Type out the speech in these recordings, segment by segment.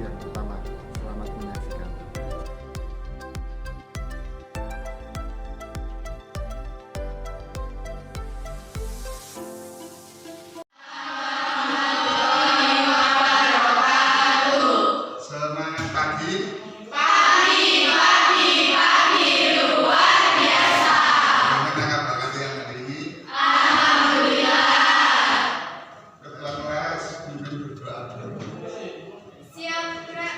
yang pertama. Selamat menyaksikan. Semangat pagi. Bagaimana kabar kalian hari ini? Ketua kelas pimpin berdoa dulu. Siap, gerak.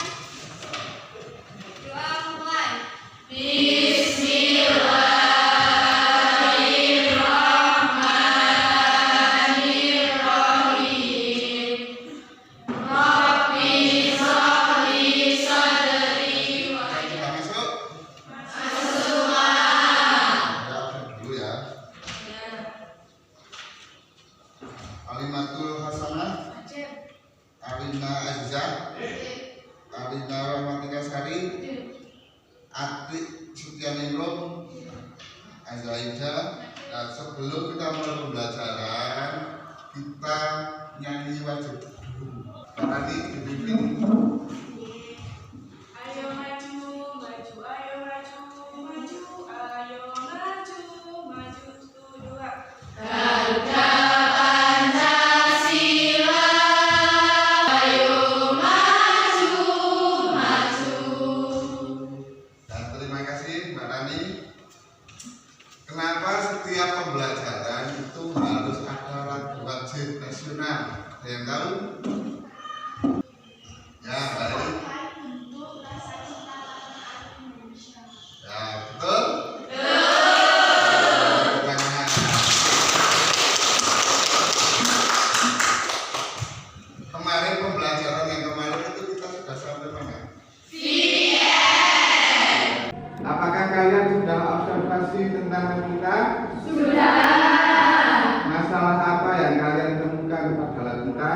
Doa mulai. Kita masuk. Ya, dulu ya. Alimatul Hasanah, Alina Azizah, Alina Rahmatika Sari, Atik Sutianingrum, Azaida. Nah, sebelum kita mulai pembelajaran, kita nyanyi wajib guru. Tadi dipimpin. Ayo maju, maju, ayo maju, maju, ayo maju, maju, 1, 2. Garuda Pancasila, ayo maju, maju. Dan terima kasih Mbak Rani. Kenapa setiap pembelajaran itu harus ada lagu wajib nasional? Ada yang tahu? Ya, Mbak Rani. Ya, betul? Pertanyaan. Kemarin pembelajaran yang kemarin itu kita sudah sampai mana? Apakah kalian sudah observasi tentang kita? Sudah. Masalah apa yang kalian temukan pada alat kita?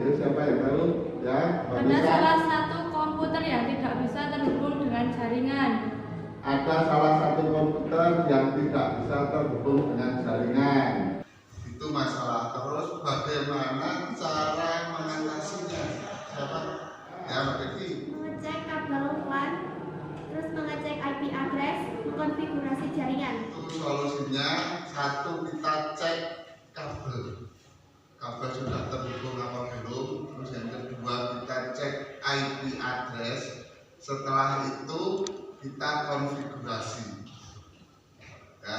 Ayo, siapa yang tahu? Ya, Mbak Ada Nisa. salah satu komputer yang tidak bisa terhubung dengan jaringan. Ada salah satu komputer yang tidak bisa terhubung dengan jaringan. Itu masalah. Terus bagaimana cara mengatasinya? Siapa? Ya, Mbak Devi. Mengecek kabel LAN, terus mengecek IP address, konfigurasi jaringan. Itu solusinya. Satu, kita cek kabel. Kabel sudah terhubung apa belum? Terus yang kedua, kita cek IP address. Setelah itu kita konfigurasi. Ya.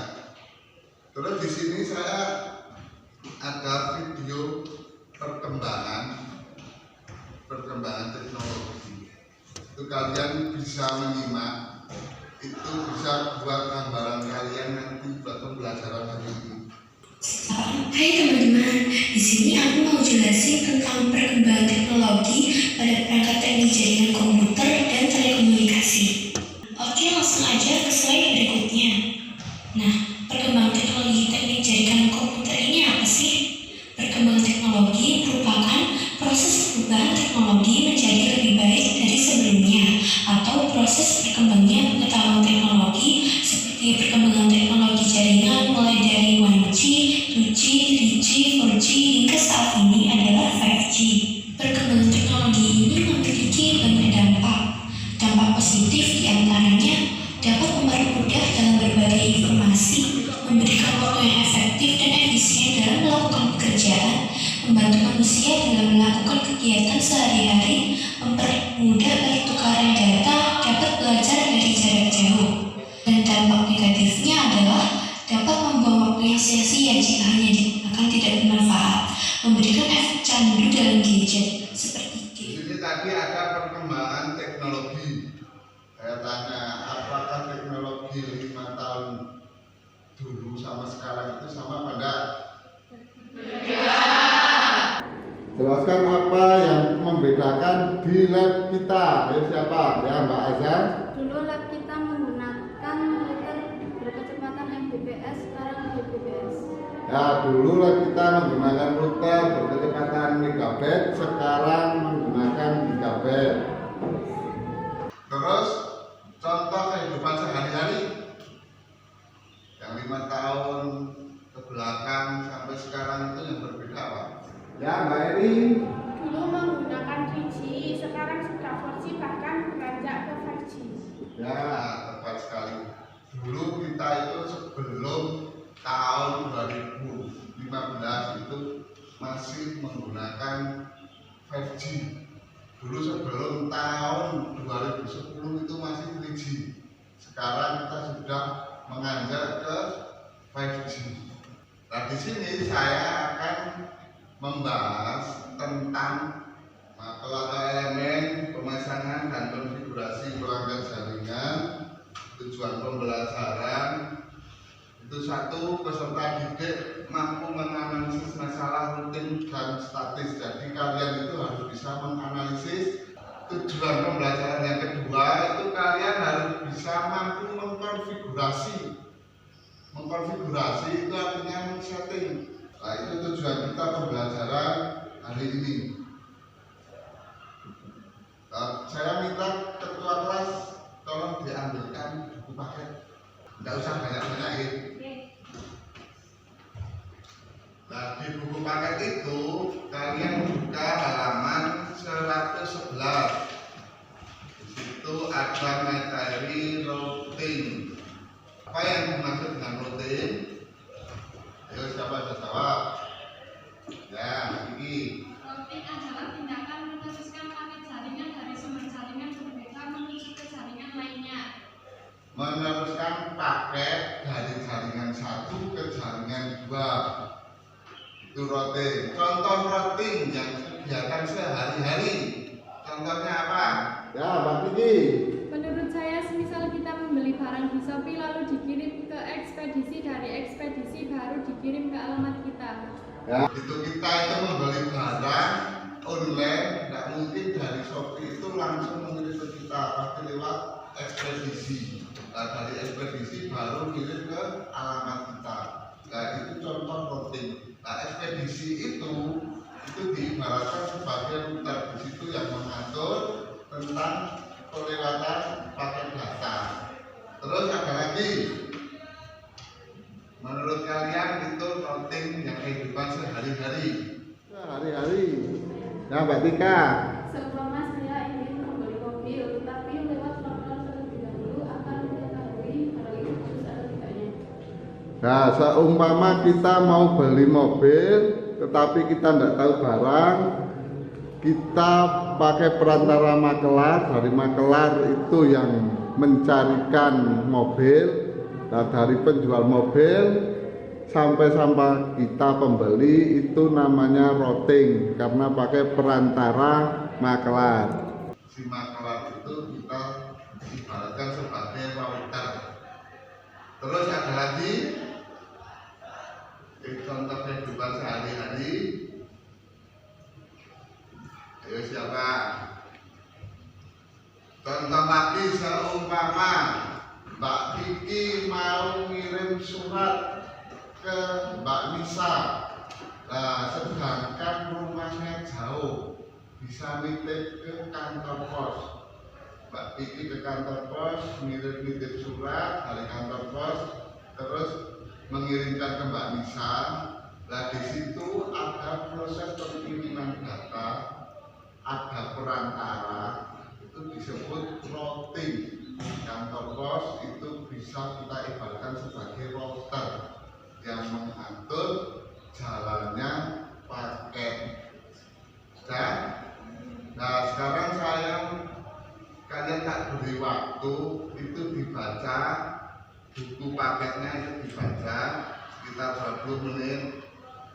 Terus di sini saya ada video perkembangan teknologi. Itu kalian bisa menyimak. Itu bisa buat gambaran kalian nanti buat pembelajaran hari ini. Hai teman-teman, di sini aku mau jelasin tentang perkembangan teknologi pada perangkat teknik jaringan komputer dan telekomunikasi. Oke, langsung aja ke slide berikutnya. Nah, perkembangan teknologi teknik jaringan komputer ini apa sih? Perkembangan teknologi merupakan proses perubahan teknologi menjadi lebih baik dari sebelumnya, atau proses berkembangnya pengetahuan teknologi seperti perkembangan teknologi jaringan mulai dari 1G, 2G, 3G, 4G hingga saat ini adalah 5G. Perkembangan teknologi ini memiliki banyak dampak. Dampak positif diantaranya dapat mempermudah dalam berbagai informasi, memberikan waktu yang efektif dan efisien dalam melakukan pekerjaan, membantu manusia dalam melakukan kegiatan sehari-hari, mempermudah pertukaran data, dapat belajar dari jarak jauh. Dan dampak negatifnya adalah dapat membuang waktu yang sia-sia jika hanya digunakan tidak bermanfaat, memberikan efek candu dalam gadget seperti Di sini tadi ada perkembangan teknologi. Saya tanya, apakah teknologi 5 tahun dulu sama sekarang itu sama apa enggak? Jelaskan apa yang membedakan di lab kita. Ya, siapa? Ya, Mbak Azhar. Dulu lab kita menggunakan router berkecepatan Mbps, sekarang Gbps. Ya, dulu lab kita menggunakan router berkecepatan megabit, sekarang menggunakan gigabit. Terus contoh kehidupan sehari-hari yang 5 tahun ke belakang sampai sekarang itu yang berbeda apa? Ya, Mbak Eri. Dulu menggunakan 3G, sekarang Ya, tepat sekali. Dulu kita itu sebelum tahun 2015 itu masih menggunakan 5G. Dulu sebelum tahun 2010 itu masih 3G. Sekarang kita sudah menganjak ke 5G. Nah, di sini saya akan membahas tentang elemen pemasangan dan konfigurasi pelanggan jaringan, tujuan pembelajaran. Itu satu, peserta didik mampu menganalisis masalah rutin dan statis. Jadi kalian itu harus bisa menganalisis. Tujuan pembelajaran yang kedua itu kalian harus bisa mampu mengkonfigurasi. Mengkonfigurasi itu artinya men-setting. Nah, itu tujuan kita pembelajaran hari ini. Nah, saya minta ketua kelas tolong diambilkan buku paket. Tidak usah banyak-banyakin. Nah, di buku paket itu kalian buka halaman 111. Di situ ada materi routing. Apa yang dimaksud dengan routing? Ayo, siapa yang jawab? Ya, ini. Routing adalah tindakan meneruskan paket jaringan dari sumber jaringan berbeda menuju ke jaringan lainnya. Meneruskan paket dari jaringan satu ke jaringan dua. Itu routing. Contoh routing yang kegiatan sehari-hari. Contohnya apa? Ya, Mbak Kiki. Menurut saya, semisal kita membeli barang di Shopee lalu dikirim ke ekspedisi, dari ekspedisi baru dikirim ke alamat kita. Ya, itu kita itu membeli barang online, tidak mungkin dari Shopee itu langsung mengirim ke kita, pasti lewat ekspedisi. Nah, dari ekspedisi baru kirim ke alamat kita. Nah, itu contoh routing. Nah, ekspedisi itu diibaratkan sebagai router. Di situ yang mengatur tentang pelewatan paket data. Terus ada lagi. Menurut kalian itu routing yang kehidupan sehari-hari? Sehari-hari. Nah, Mbak Tika. Seumpama saya ingin membeli mobil, tapi lewat pelaporan terlebih dahulu akan mengetahui hal itu harus ada tidaknya. Nah, seumpama kita mau beli mobil, tetapi kita tidak tahu barang, kita pakai perantara makelar. Dari makelar itu yang mencarikan mobil. Nah, dari penjual mobil sampai kita pembeli itu namanya routing karena pakai perantara makelar. Si makelar itu kita ibaratkan sebagai router. Terus ada lagi contoh kehidupan sehari-hari. Ayo, siapa? Contoh lagi, seumpama Mbak Kiki mau ngirim surat ke Mbak Nisa. Nah, sedangkan rumahnya jauh, bisa nitip ke kantor pos. Mbak Kiki ke kantor pos, nitip surat dari kantor pos, terus mengirimkan ke Mbak Nisa. Nah, di situ ada proses pengiriman data, ada perantara, itu disebut routing. Kantor pos itu bisa kita ibaratkan sebagai router yang mengatur jalannya paket. Nah, sekarang kalian tak beri waktu itu dibaca buku paketnya, itu dibaca sekitar 20 menit,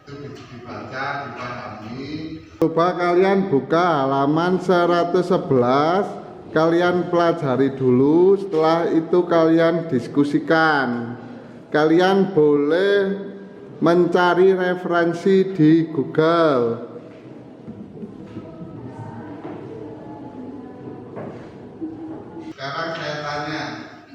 itu dibaca, dipahami. Coba kalian buka halaman 111. Kalian pelajari dulu, setelah itu kalian diskusikan. Kalian boleh mencari referensi di Google. Sekarang saya tanya,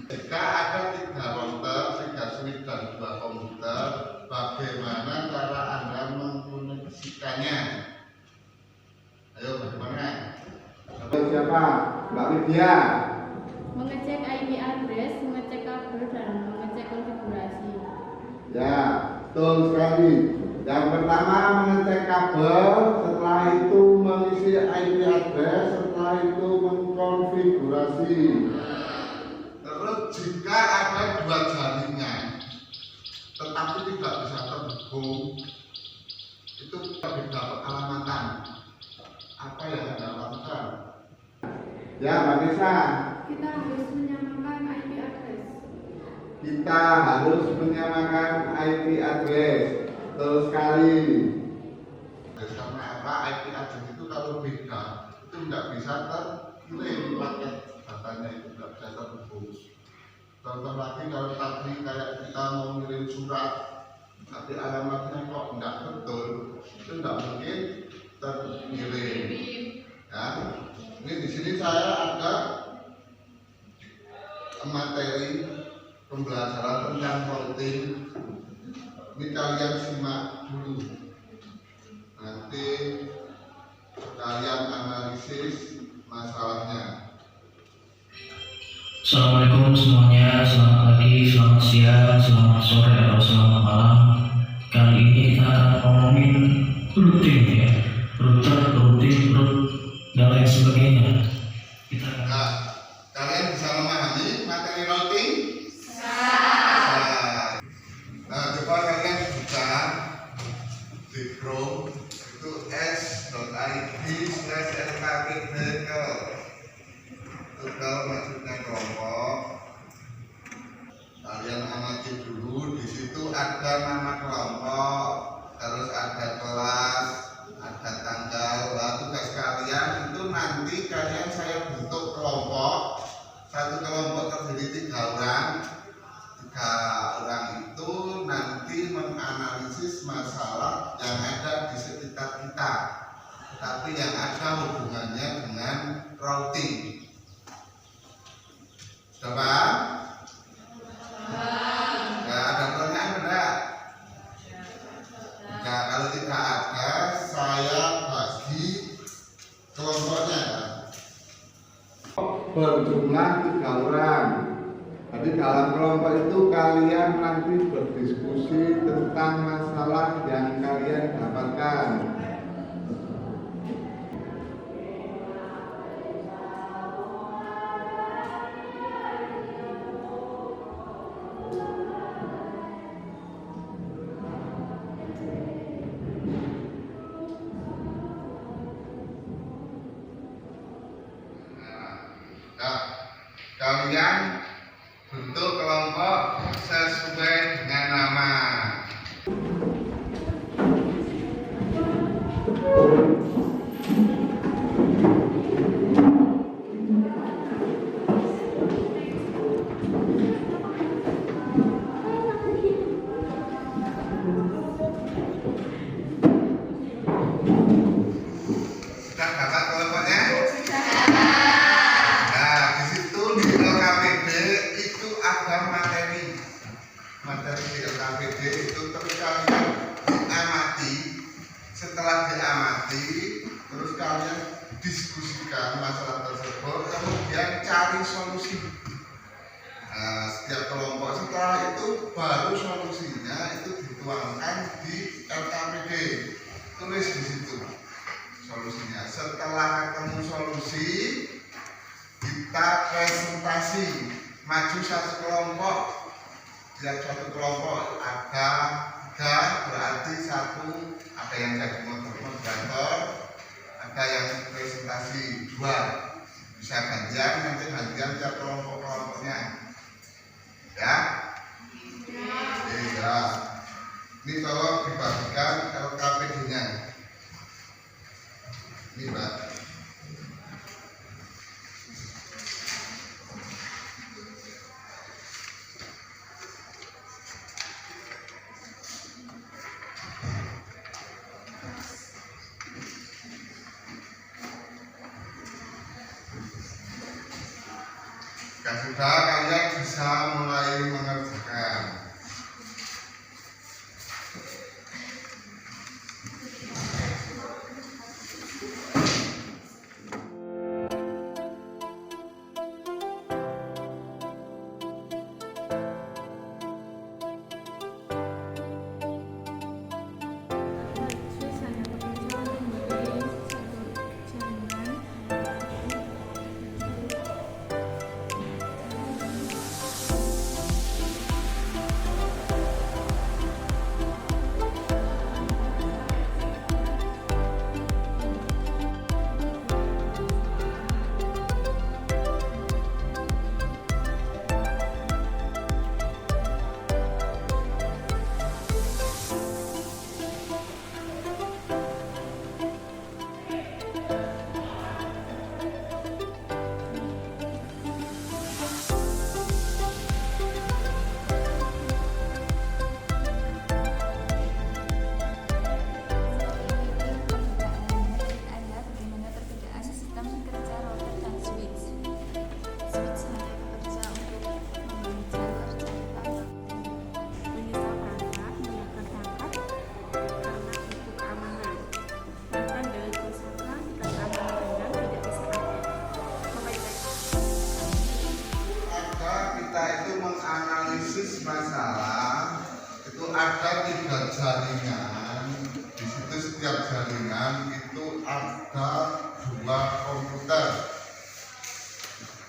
jika ada 3 router, 3 switch dan 2 komputer, bagaimana cara Anda mengkoneksikannya? Ayo, bagaimana? Siapa? Mbak Lydia. Mengecek IP address, mengecek kabel, dan mengecek konfigurasi. Ya, betul sekali. Yang pertama mengecek kabel, setelah itu mengisi IP address, setelah itu mengkonfigurasi. Terus jika ada dua jaringan tetapi tidak bisa terhubung, itu beda pengalamatan. Apa yang Anda lakukan? Ya, Mbak Nisa. Kita harus menyamakan IP address. Kita harus menyamakan IP address. Betul sekali. Karena apa? IP address itu kalau beda, itu tidak bisa terkirim paket datanya, itu tidak bisa terhubung. Contoh lagi kalau tadi kayak kita mau ngirim surat, tapi alamatnya kok tidak betul, itu tidak mungkin terkirim. Ya, ini di sini saya ada materi pembelajaran tentang routing. Ini kalian simak dulu. Nanti kalian analisis masalahnya. Assalamualaikum semuanya, selamat pagi, selamat siang, selamat sore, atau selamat malam. Kali ini kita akan ngomongin routing ya, router, routing, root, dan lain sebagainya. Nah, kalian bisa memahami materi routing? Nah, coba kalian buka di Chrome itu s.id/lkpdekel. Total maksudnya kelompok. Kalian amati dulu, di situ ada nama kelompok, terus ada kelas, ada tanggal. Nah, tugas kalian itu nanti kalian saya bentuk kelompok. Satu kelompok terdiri 3 orang. 3 orang itu nanti menganalisis masalah yang ada di sekitar kita, tapi yang ada hubungannya dengan routing. Sudah paham? Ya, ada pertanyaan enggak? Ya, kalau tidak ada, saya bagi kelompoknya. Berjumlah 3 orang. Jadi dalam kelompok itu kalian nanti berdiskusi tentang masalah yang kalian dapatkan. Nah, kalian bentuk kelompok sesuai dengan nama. Sudah dapat kelompoknya? Nah, di situ di LKPD itu ada materi di LKPD itu terus kalian diamati. Setelah diamati, terus kalian diskusikan masalah tersebut, kemudian cari solusi. Nah, setiap kelompok setelah itu baru solusinya itu dituangkan di LKPD. Tulis di situ solusinya. Setelah ketemu solusi, kita presentasi, maju satu kelompok. Tiap satu kelompok ada 3, berarti 1 ada yang jadi moderator, ada yang presentasi 2. Bisa gantian, nanti gantian tiap kelompoknya. Ya? Iya. Ini tolong dibagikan LKPD-nya. Ini, Mbak. Jika sudah, kalian bisa mulai mengerjakan.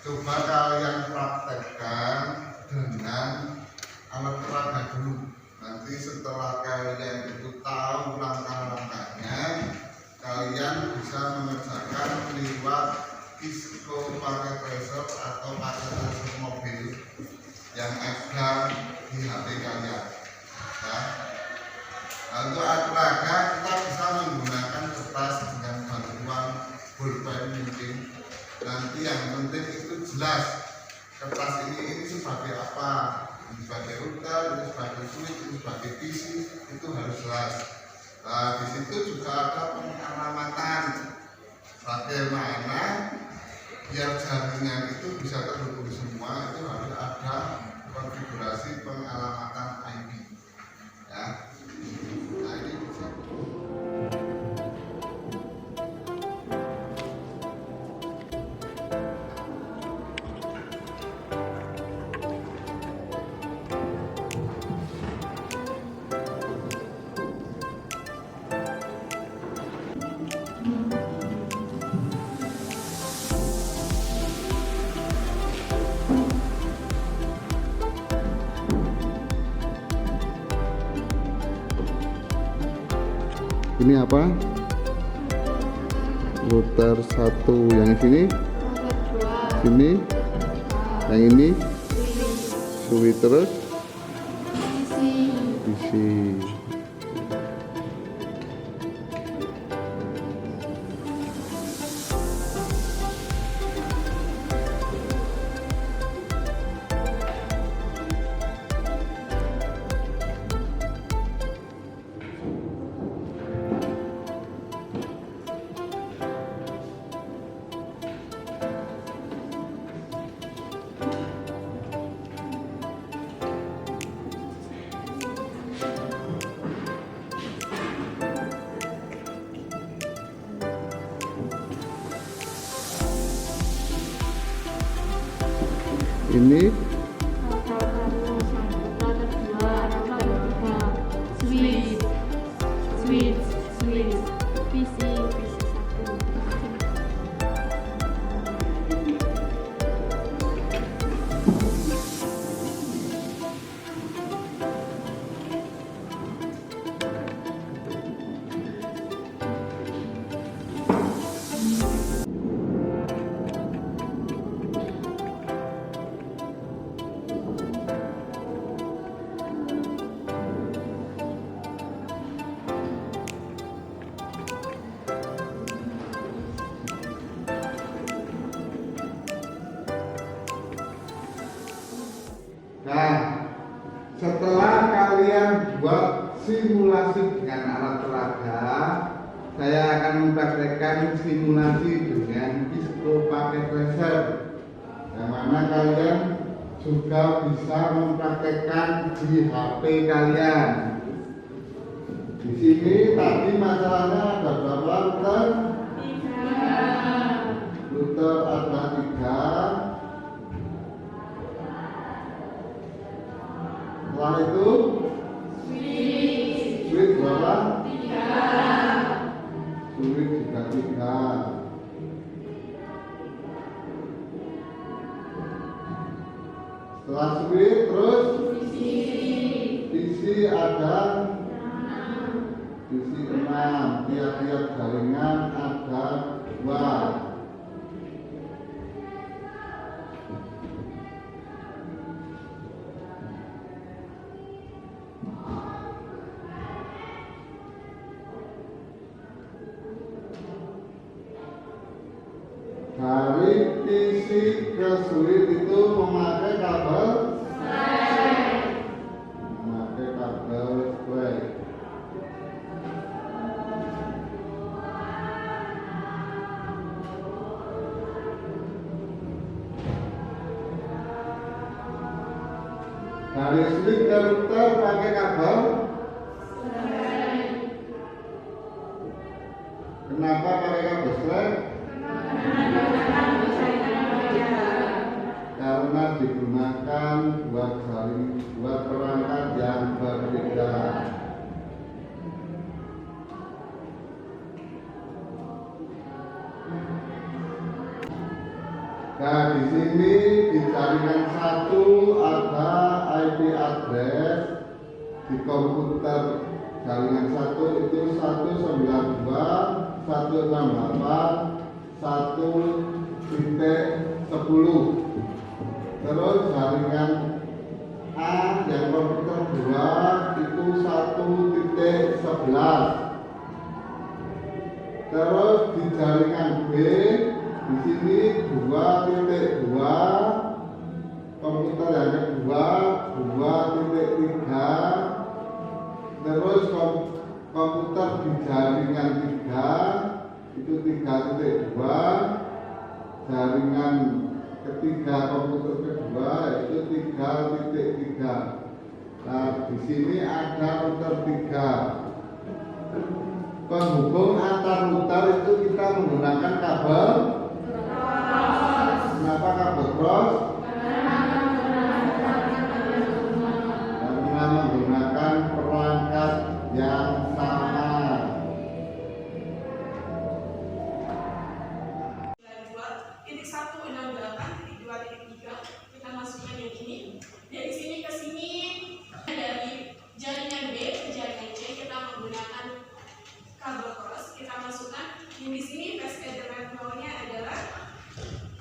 Coba kalian praktekkan dengan alat peraga dulu. Nanti setelah kalian itu tahu langkah-langkahnya, kalian bisa mengerjakan lewat Kisco pakai tracer atau pakai tracer mobil yang ada di HP kalian. Ya. Untuk alat peraga kita bisa menggunakan kertas dengan bantuan pulpen mungkin. Nanti yang penting itu jelas kertas ini sebagai apa, ini sebagai router, ini sebagai switch, ini sebagai PC, itu harus jelas. Nah, di situ juga ada pengalamatan bagaimana biar jaringan itu bisa terhubung semua, itu harus ada konfigurasi pengalamatan IP. Ya. Nah, ini bisa. Ini apa? Router 1 yang sini, sini, yang ini, switch terus, PC. Ini switch, PC 1. Nah, setelah kalian buat simulasi dengan alat peraga, saya akan mempraktekkan simulasi dengan Kisco pakai tracer, yang mana kalian juga bisa mempraktekkan di HP kalian. Di sini tadi masalahnya ada berapa router? 3. Router ada 3. Setelah itu switch berapa? 3. Switch juga 3. Setelah switch terus PC ada 6. PC 6. Tiap-tiap jaringan ada 2. Dari PC ke switch itu memakai kabel straight. Dari switch ke router pakai kabel. Kenapa pakai kabel straight? Karena digunakan buat perangkat yang berbeda. Nah, di sini di jaringan 1 ada IP address di komputer jaringan 1 itu 192.168.1.10. Terus jaringan A yang komputer 2 itu 1.11. Terus di jaringan B di sini 2.2, komputer yang kedua 2.3. Terus komputer di jaringan 3 itu 3.2, jaringan ketiga komputer kedua itu 3.3. Nah, di sini ada router 3. Penghubung antar router itu kita menggunakan kabel. Kenapa kabel cross? Karena menggunakan perangkat yang sama. Titik 168.2.3 kita masukkan yang ini. Dari sini ke sini, dari jaringan B ke jaringan C kita menggunakan kabel cross. Kita masukkan yang di sini fast ethernet nolnya adalah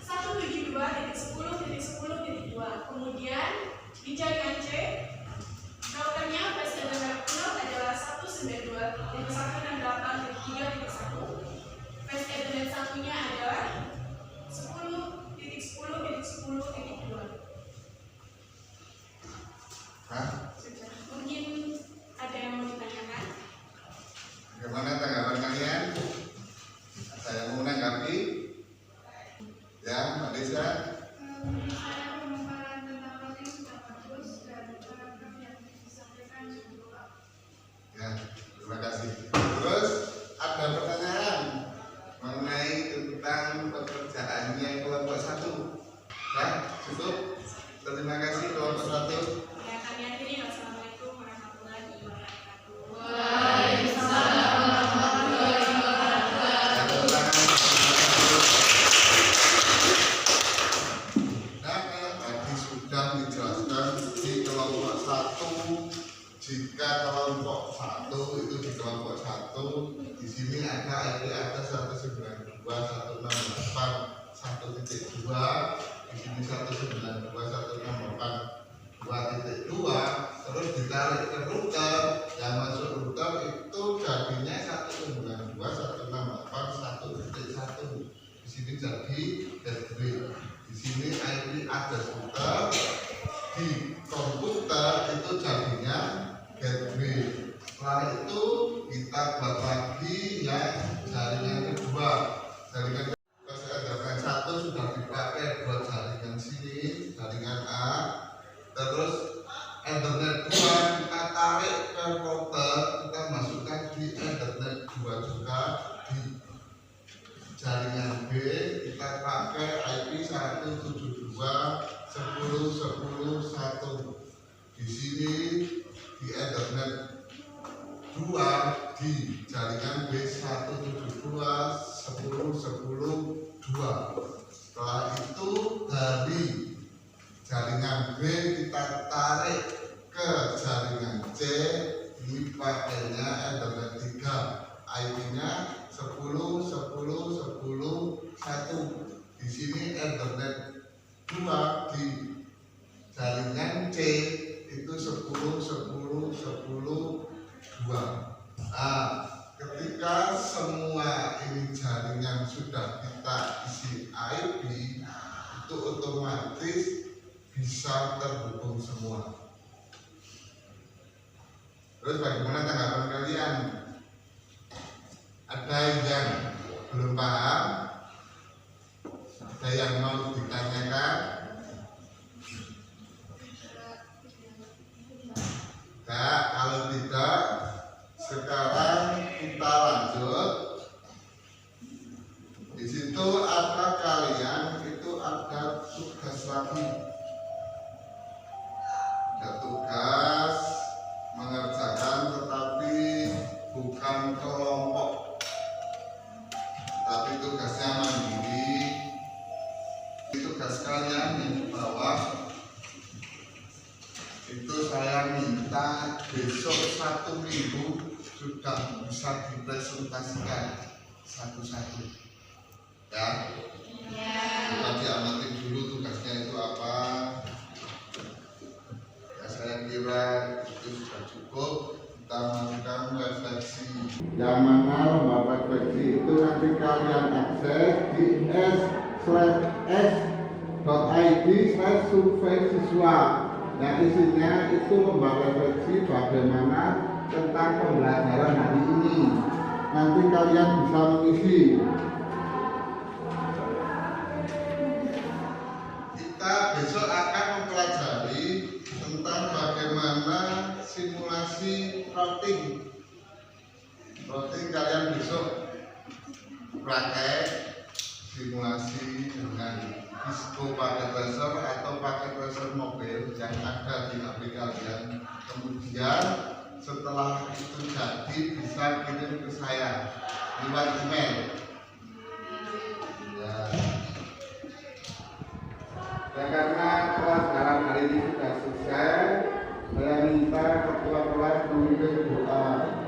172.10.10.2. Kemudian di jaringan C routernya fast ethernet 0 adalah 192.168.3.1. Fast ethernet satunya adalah 10.10.10.2. Mungkin ada yang mau ditanyakan? Bagaimana tanggapan kalian? Saya mau menanggapi. Ya, Mbak Desa. Saya pemaparan tentang routing sudah bagus dan paragraf yang disampaikan juga. Ya, terima kasih. Terus ada pertanyaan mengenai tentang pekerjaannya kelompok 1. Ya, cukup. Terima kasih kelompok 1. Ya, kami akhiri. Wassalamualaikum warahmatullahi wabarakatuh. Waalaikumsalam warahmatullahi wabarakatuh. Nah, kayak tadi sudah dijelaskan di kelompok 1. Jika kelompok 1 itu di kelompok 1, di sini ada IP address 192.168.1.2, di sini 192.168.2.2, terus ditarik ke router, yang masuk router itu jadinya 192.168.1.1. Di sini jadi gateway. Di sini IP address router, di komputer itu jadinya gateway. Setelah itu kita buat lagi yang jaringan kedua. Jaringan satu sudah dipakai buat jaringan sini, jaringan A. Terus Ethernet 2 kita tarik ke router, kita masukkan di Ethernet 2 juga. Di jaringan B kita pakai IP 172.10.10.1. Di sini di Ethernet 2 di jaringan B 172.10.10.2. Setelah itu dari jaringan B kita tarik ke jaringan C, ini pakainya Ethernet 3, IP-nya 10.10.10.1. Di sini Ethernet 2 di jaringan C itu 10.10.10.2. Nah, ketika semua ini jaringan sudah kita isi IP, itu otomatis bisa terhubung semua. Terus bagaimana tanggapan kalian? Ada yang belum paham? Ada yang mau ditanyakan? Nah, kalau tidak, sekarang kita lanjut. Di situ ada kalian itu ada tugas lagi. Ada tugas mengerjakan, tetapi bukan kelompok, tapi tugasnya mandiri. Tugas kalian yang di bawah itu saya minta besok 1 minggu sudah bisa dipresentasikan satu-satu ya. Kita diamati dulu tugasnya itu apa ya, saya kira itu sudah cukup. Kita melakukan refleksi yang mana lembaga refleksi itu nanti kalian akses di s/s.id/survei siswa. Nah isinya itu lembaga refleksi bagaimana tentang pembelajaran hari ini. Nanti kalian bisa mengisi. Kita besok akan mempelajari tentang bagaimana simulasi routing. Routing kalian besok praktek simulasi dengan disco paket tracer atau paket tracer mobil yang ada di HP kalian. Kemudian setelah itu jadi bisa kirim ke saya lewat email ya. Dan karena pelajaran hari ini sudah selesai, saya minta ketua kelas memimpin doa.